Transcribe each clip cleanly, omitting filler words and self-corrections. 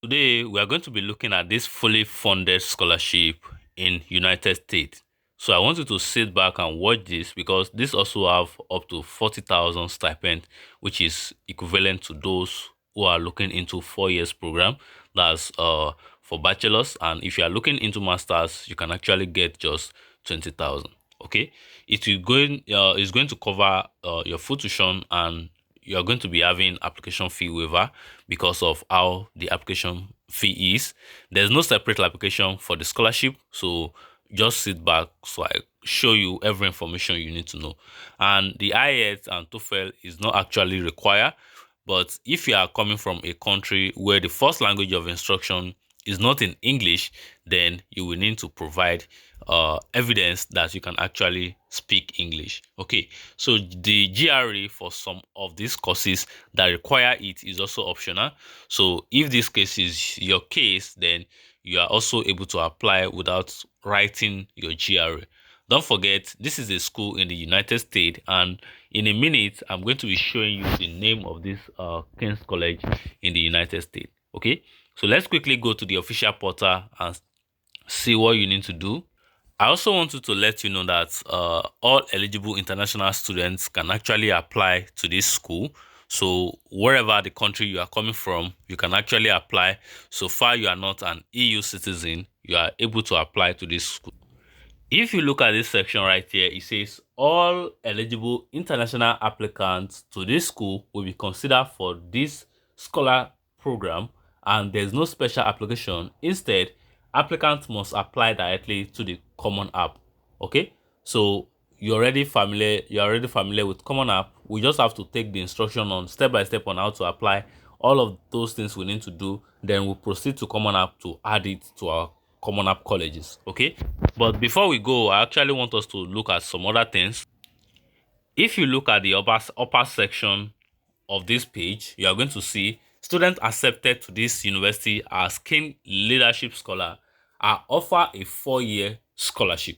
Today, we are going to be looking at this fully funded scholarship in United States. So I want you to sit back and watch this because this also have up to 40,000 stipend, which is equivalent to those who are looking into 4 years program. That's for bachelors, and if you are looking into masters, you can actually get just 20,000. Okay, it's going to cover your full tuition, and you're going to be having application fee waiver because of how the application fee is. There's no separate application for the scholarship, so just sit back so I show you every information you need to know. And the IELTS and TOEFL is not actually required, but if you are coming from a country where the first language of instruction is not in English, then you will need to provide evidence that you can actually speak English. Okay, so the GRE for some of these courses that require it is also optional. So if this case is your case, then you are also able to apply without writing your GRE. Don't forget, this is a school in the United States, and in a minute, I'm going to be showing you the name of this King's College in the United States. Okay, so let's quickly go to the official portal and see what you need to do. I also wanted to let you know that all eligible international students can actually apply to this school. So wherever the country you are coming from, you can actually apply. So far you are not an EU citizen, you are able to apply to this school. If you look at this section right here, it says all eligible international applicants to this school will be considered for this scholar program, and there's no special application. Instead, applicants must apply directly to the Common App. Okay, so you're already familiar with Common App. We just have to take the instruction on step by step on how to apply all of those things we need to do. Then we'll proceed to Common App to add it to our Common App colleges. Okay, but before we go, I actually want us to look at some other things. If you look at the upper section of this page, you are going to see students accepted to this university as King Leadership Scholar are offered a 4-year scholarship,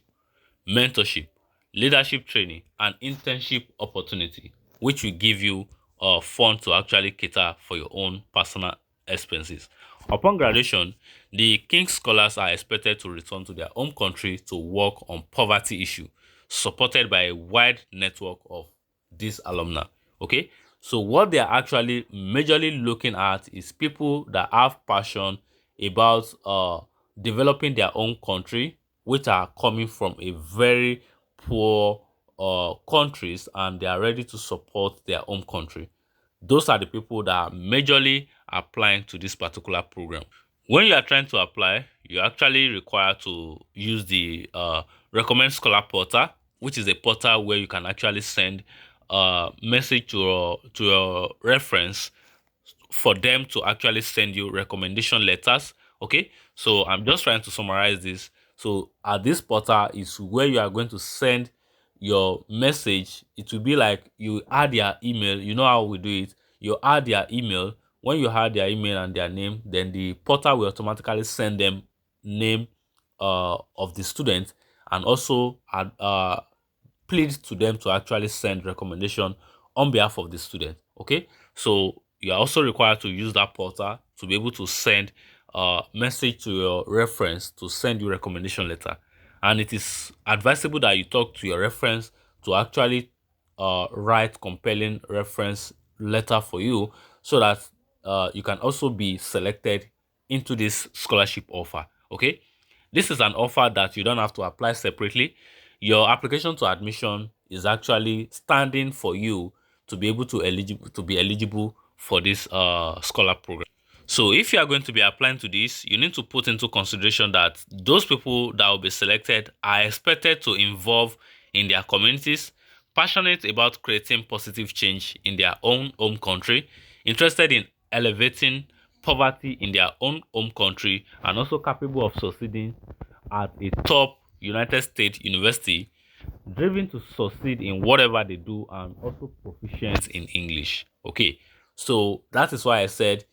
mentorship, leadership training, and internship opportunity, which will give you a fund to actually cater for your own personal expenses. Upon graduation, the King Scholars are expected to return to their home country to work on poverty issue, supported by a wide network of these alumni. Okay, so what they are actually majorly looking at is people that have passion about developing their own country, which are coming from a very poor countries, and they are ready to support their own country. Those are the people that are majorly applying to this particular program. When you are trying to apply, you actually require to use the recommend scholar portal, which is a portal where you can actually send a message to your reference for them to actually send you recommendation letters. Okay, so I'm just trying to summarize this. So at this portal is where you are going to send your message. It will be like you add their email. You know how we do it. You add their email. When you add their email and their name, then the portal will automatically send them name of the student, and also plead to them to actually send recommendation on behalf of the student. Okay, so you are also required to use that portal to be able to send a message to your reference to send you recommendation letter. And it is advisable that you talk to your reference to actually write compelling reference letter for you, so that you can also be selected into this scholarship offer. Okay, this is an offer that you don't have to apply separately. Your application to admission is actually standing for you to be able to be eligible for this scholar program. So if you are going to be applying to this, you need to put into consideration that those people that will be selected are expected to involve in their communities, passionate about creating positive change in their own home country, interested in elevating poverty in their own home country, and also capable of succeeding at a top United States university, driven to succeed in whatever they do, and also proficient in English. Okay, so that is why I said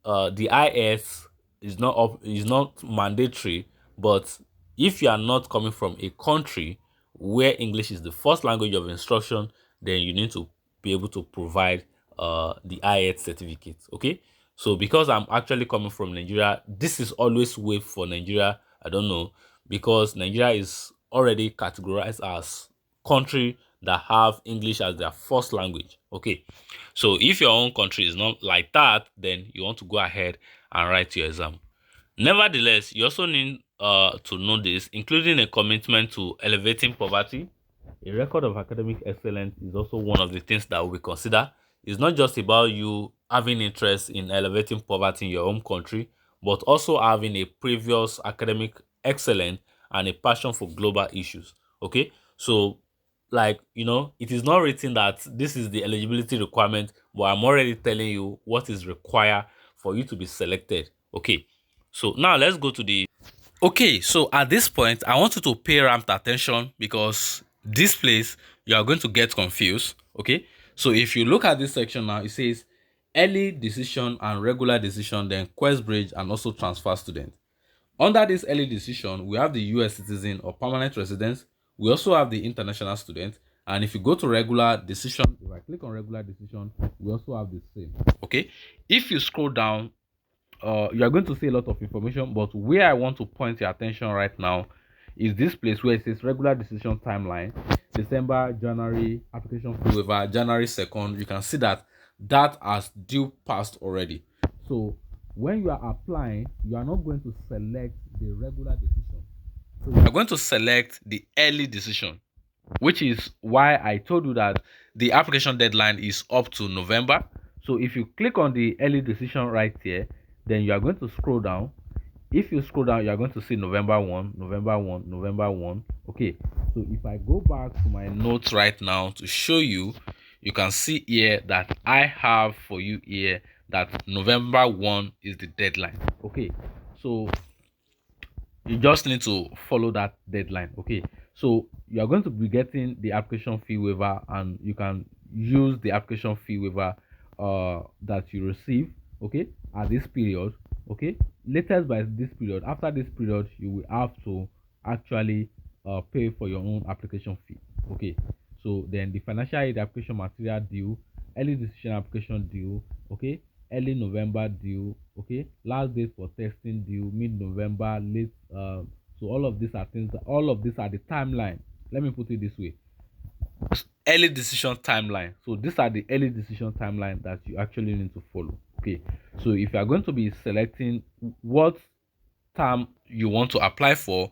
the IS is not mandatory, but if you are not coming from a country where English is the first language of instruction, then you need to be able to provide the IELTS certificate. Okay, So because I'm actually coming from Nigeria, this is always way for Nigeria. I don't know, because Nigeria is already categorized as country that have English as their first language. Okay. So if your own country is not like that, then you want to go ahead and write your exam. Nevertheless, you also need to know this, including a commitment to elevating poverty. A record of academic excellence is also one of the things that we consider. It's not just about you having interest in elevating poverty in your home country, but also having a previous academic excellence and a passion for global issues. Okay, so like it is not written that this is the eligibility requirement, but I'm already telling you what is required for you to be selected. Okay, so now let's go to the. Okay, so at this point, I want you to pay rapt attention, because this place you are going to get confused. Okay, so if you look at this section now, it says early decision and regular decision, then quest bridge and also transfer student. Under this early decision, we have the US citizen or permanent residence. We also have the international student. And if you go to regular decision, if I click on regular decision, we also have the same. Okay, if you scroll down, you are going to see a lot of information, but where I want to point your attention right now is this place where it says regular decision timeline, December, January, application fee waiver, January 2nd. You can see that has due passed already. So when you are applying, you are not going to select the regular decision. So you are going to select the early decision, which is why I told you that the application deadline is up to November. So if you click on the early decision right here, then you are going to scroll down. If you scroll down, you are going to see November 1, November 1, November 1. Okay, so if I go back to my notes right now to show you, you can see here that I have for you here that November 1 is the deadline. Okay, so you just need to follow that deadline. Okay, so you are going to be getting the application fee waiver, and you can use the application fee waiver that you receive, okay, at this period. Okay, latest by this period. After this period, you will have to actually pay for your own application fee. Okay, so then the financial aid application material due, early decision application due, okay, early November due, okay, last date for testing due mid-November, late. So all of these are things. All of these are the timeline. Let me put it this way: early decision timeline. So these are the early decision timeline that you actually need to follow. Okay, so if you are going to be selecting what term you want to apply for,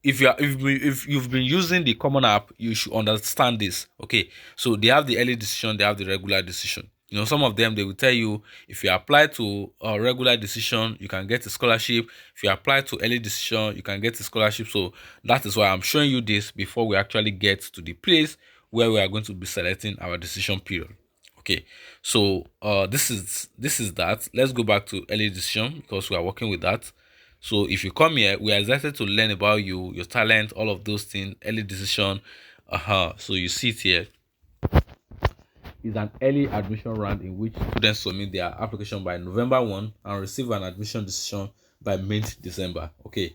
if you've been using the common app, you should understand this. Okay, so they have the early decision, they have the regular decision. Some of them, they will tell you if you apply to a regular decision, you can get a scholarship. If you apply to early decision, you can get a scholarship. So that is why I'm showing you this before we actually get to the place where we are going to be selecting our decision period. Okay, so this is that. Let's go back to early decision, because we are working with that. So if you come here, we are excited to learn about you, your talent, all of those things. Early decision. So you see it here is an early admission round in which students submit their application by November 1 and receive an admission decision by mid-December. Okay,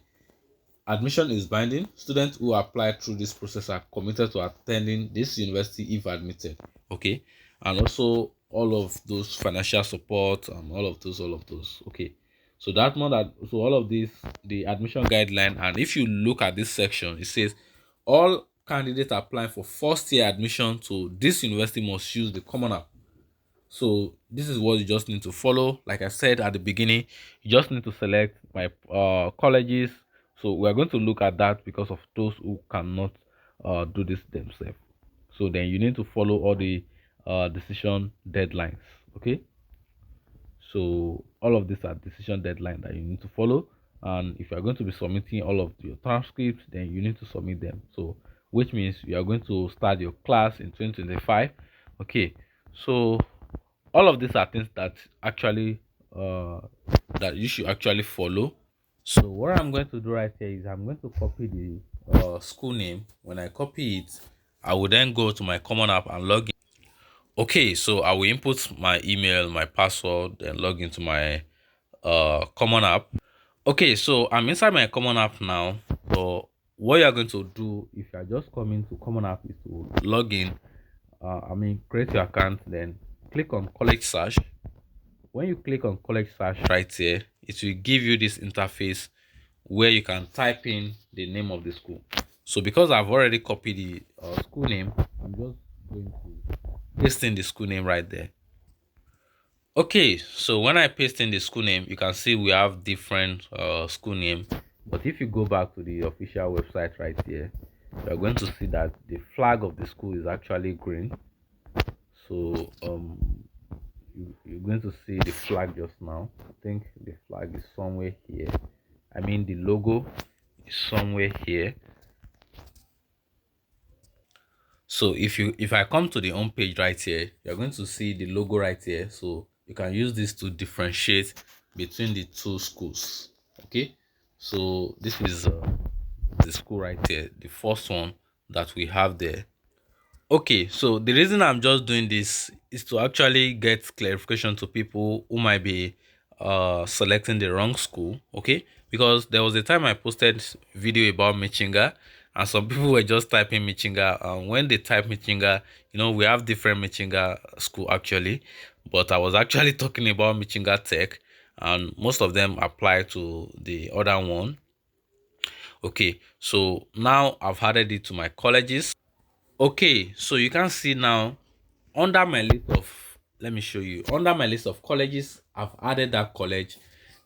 admission is binding. Students who apply through this process are committed to attending this university if admitted. Okay, and also all of those financial support and all of those. Okay, so so all of this, the admission guideline. And if you look at this section, it says all candidates applying for first year admission to this university must use the common app. So this is what you just need to follow. Like I said at the beginning, you just need to select my colleges. So we are going to look at that because of those who cannot do this themselves. So then you need to follow all the decision deadlines. Okay, so all of these are decision deadline that you need to follow. And if you are going to be submitting all of your transcripts, then you need to submit them. So which means you are going to start your class in 2025. Okay, so all of these are things that actually that you should actually follow. So what I'm going to do right here is I'm going to copy the school name. When I copy it, I will then go to my common app and log in. Okay, so I will input my email, my password, and log into my common app. Okay, so I'm inside my common app now. So what you are going to do if you are just coming to common app is to log in. Create your account, then click on college search. when you click on college search right here, it will give you this interface where you can type in the name of the school. So because I've already copied the school name, I'm just going to paste in the school name right there. Okay, so when I paste in the school name, you can see we have different school name. But if you go back to the official website right here, you're going to see that the flag of the school is actually green. So you're going to see the flag just now. I think the flag is somewhere here. I mean the logo is somewhere here. So if I come to the home page right here, you're going to see the logo right here. So you can use this to differentiate between the two schools. Okay, so this is the school right here, the first one that we have there. Okay, so the reason I'm just doing this is to actually get clarification to people who might be selecting the wrong school. Okay, because there was a time I posted video about Michinga, and some people were just typing Michinga. When they type Michinga, we have different Michinga school actually, but I was actually talking about Michinga Tech, and most of them apply to the other one. Okay, so now I've added it to my colleges. Okay, so you can see now under my list of, let me show you, under my list of colleges, I've added that college.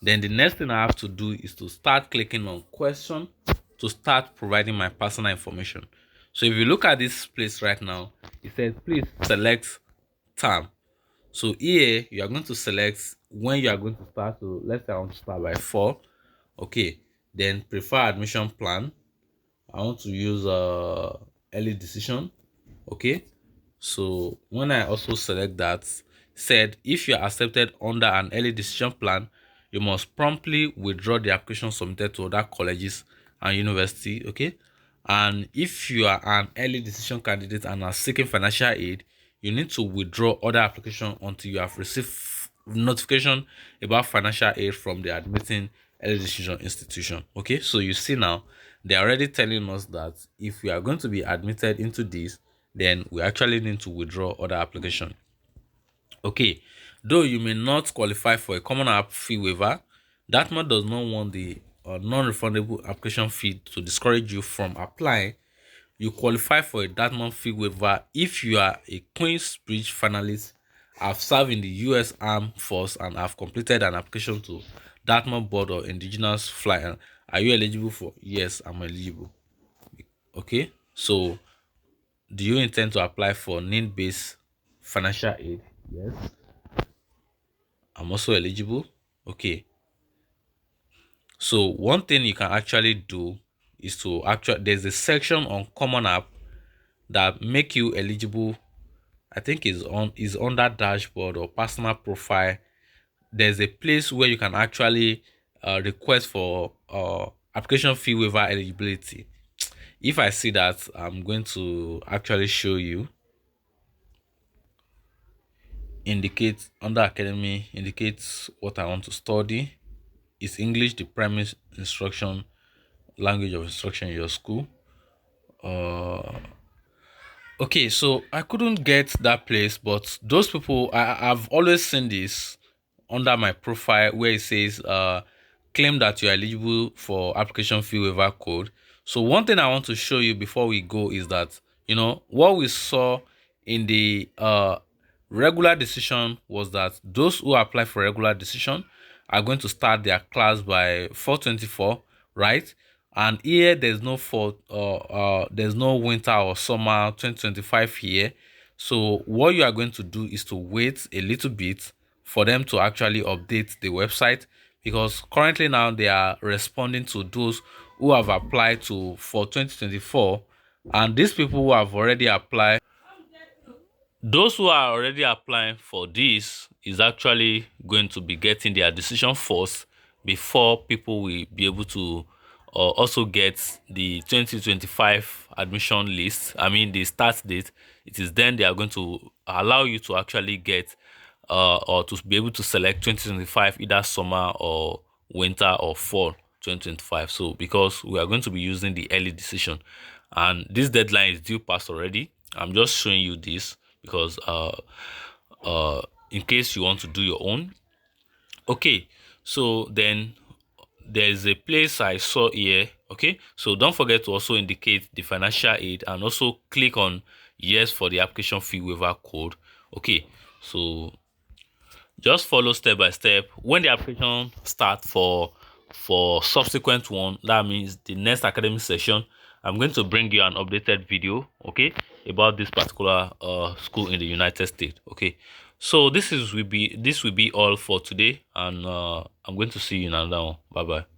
Then the next thing I have to do is to start clicking on question to start providing my personal information. So if you look at this place right now, it says please select term. So here you are going to select when you are going to start. So let's say I want to start by 4. Okay, then prefer admission plan. I want to use early decision. Okay, so when I also select that, said if you are accepted under an early decision plan, you must promptly withdraw the application submitted to other colleges and university. Okay, and if you are an early decision candidate and are seeking financial aid, you need to withdraw other application until you have received notification about financial aid from the admitting early decision institution. Okay, so you see now they're already telling us that if we are going to be admitted into this, then we actually need to withdraw other application. Okay, though you may not qualify for a common app fee waiver, Dartmouth does not want the non-refundable application fee to discourage you from applying. You qualify for a Dartmouth fee waiver if you are a Queensbridge finalist, have served in the U.S. Armed Force, and have completed an application to Dartmouth Board or Indigenous Fly. Are you eligible for? Yes, I'm eligible. Okay, so do you intend to apply for need-based financial aid? Yes, I'm also eligible. Okay, so one thing you can actually do is to there's a section on common app that make you eligible. I think is under dashboard or personal profile. There's a place where you can actually request for application fee waiver eligibility. If I see that, I'm going to actually show you. Indicate under academy, indicates what I want to study. Is English the primary instruction language of instruction in your school? Okay, so I couldn't get that place, but those people, I've always seen this under my profile where it says claim that you are eligible for application fee waiver code. So one thing I want to show you before we go is that what we saw in the regular decision was that those who apply for regular decision are going to start their class by 424, right? And here there's no there's no winter or summer 2025 here. So what you are going to do is to wait a little bit for them to actually update the website, because currently now they are responding to those who have applied to for 2024, and these people who have already applied, those who are already applying for this is actually going to be getting their decision first before people will be able to also get the 2025 admission list. I mean the start date. It is then they are going to allow you to actually get or to be able to select 2025 either summer or winter or fall 2025. So because we are going to be using the early decision and this deadline is due past already, I'm just showing you this because in case you want to do your own, Okay, so then there's a place I saw here. Okay, so don't forget to also indicate the financial aid and also click on yes for the application fee waiver code. Okay, so just follow step by step. When the application start for subsequent one, that means the next academic session, I'm going to bring you an updated video, okay, about this particular school in the United States. Okay, so this will be all for today, and I'm going to see you in another one. Bye bye.